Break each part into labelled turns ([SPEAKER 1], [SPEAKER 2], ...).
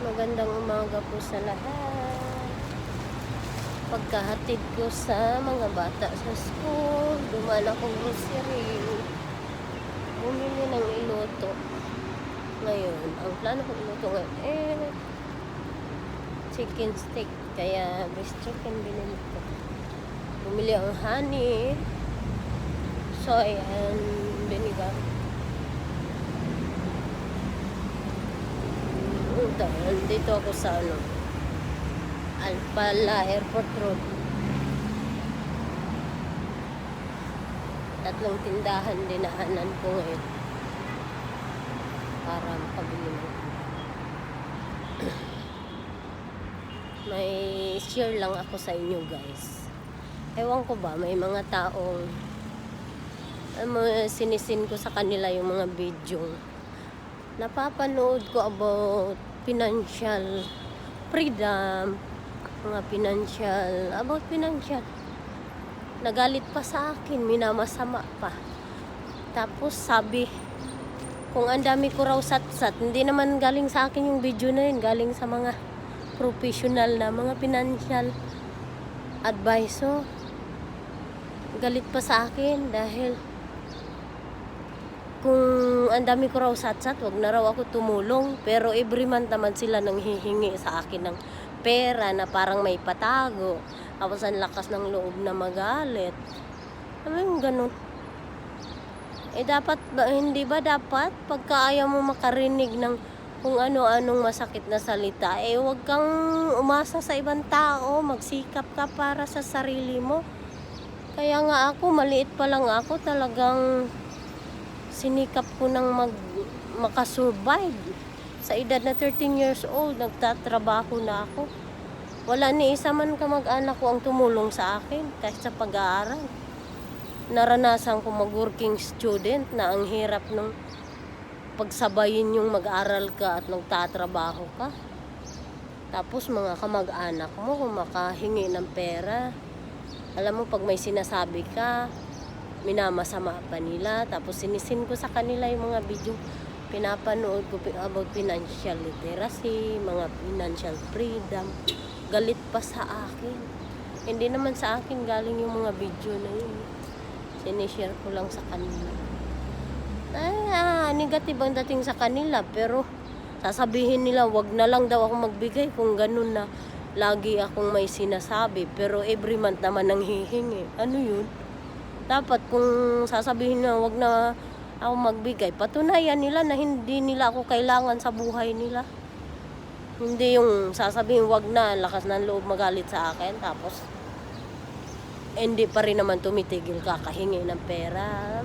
[SPEAKER 1] Magandang umaga po sa lahat. Pagkahatid ko sa mga bata sa school, dumaan akong grocery. Bumili ng iluto. Ngayon, ang plano kong iluto ngayon chicken steak. Kaya breast chicken binili ko. Bumili ang honey, soy, and vinegar. Dito ako sa Alpala Airport Road. Tatlong tindahan dinaanan ko ngayon para makabili mo. May share lang ako sa inyo, guys. Ewan ko ba, may mga taong sinisin ko sa kanila yung mga video. Napapanood ko about financial freedom, mga about financial. Nagalit pa sa akin, minamasama pa. Tapos sabi, kung ang dami ko raw satsat, hindi naman galing sa akin yung video na yun, galing sa mga professional na mga financial advisor. Galit pa sa akin dahil kung ang dami ko raw satsat, wag na raw ako tumulong. Pero every month naman sila nang hihingi sa akin ng pera na parang may patago. Tapos ang lakas ng loob na magalit. Ano yung ganun? Dapat ba, hindi ba dapat pagka ayaw mo makarinig ng kung ano-anong masakit na salita, wag kang umasa sa ibang tao. Magsikap ka para sa sarili mo. Kaya nga ako, maliit pa lang ako, talagang sinikap ko nang makasurvive. Sa edad na 13 years old, nagtatrabaho na ako. Wala ni isa man kamag-anak ko ang tumulong sa akin kahit sa pag-aaral. Naranasan ko mag-working student na ang hirap nung pagsabayin yung mag-aaral ka at nagtatrabaho ka. Tapos mga kamag-anak mo kung makahingi ng pera. Alam mo, pag may sinasabi ka, minamasama pa nila. Tapos sinisin ko sa kanila yung mga video pinapanood ko about financial literacy, mga financial freedom. Galit pa sa akin. Hindi naman sa akin galing yung mga video na yun. Sinishare ko lang sa kanila. Negative ang dating sa kanila, pero sasabihin nila wag na lang daw ako magbigay kung ganun na lagi akong may sinasabi. Pero every month naman nang hihingi. Ano yun? Dapat kung sasabihin na wag na ako magbigay, patunayan nila na hindi nila ako kailangan sa buhay nila. Hindi yung sasabihin wag na, lakas ng loob magalit sa akin, tapos hindi pa rin naman tumitigil kakahingi ng pera.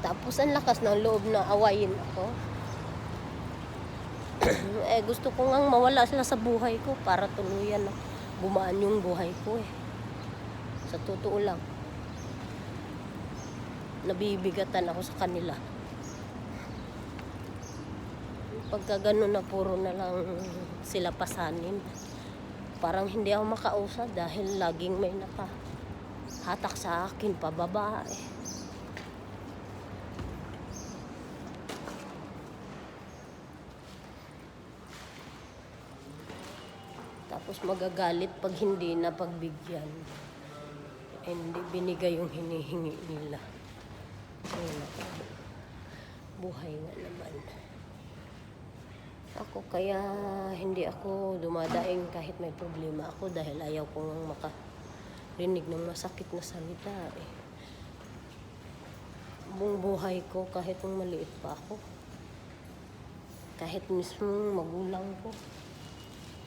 [SPEAKER 1] Tapos ang lakas ng loob na awayin ako. Gusto ko ngang mawala sila sa buhay ko para tuluyan na gumaan yung buhay ko Sa totoo lang, nabibigatan ako sa kanila. Pagka ganun na puro na lang sila pasanin, parang hindi ako makausap dahil laging may nakahatak sa akin pababa Tapos magagalit pag hindi na pagbigyan. Hindi binigay yung hinihingi nila. Buhay nga naman. Ako kaya hindi ako dumadaing kahit may problema ako dahil ayaw ko nang makarinig ng masakit na salita Buong buhay ko, kahit nung maliit pa ako, kahit mismo magulang ko,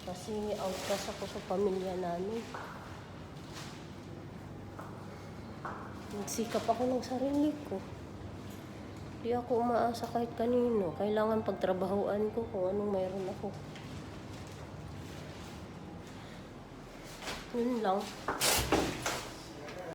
[SPEAKER 1] kasi outcast ako sa pamilya namin. Nagsikap ako ng sarili ko. Di ako umaasa kahit kanino. Kailangan pagtrabahuan ko kung anong mayroon ako. Yun lang.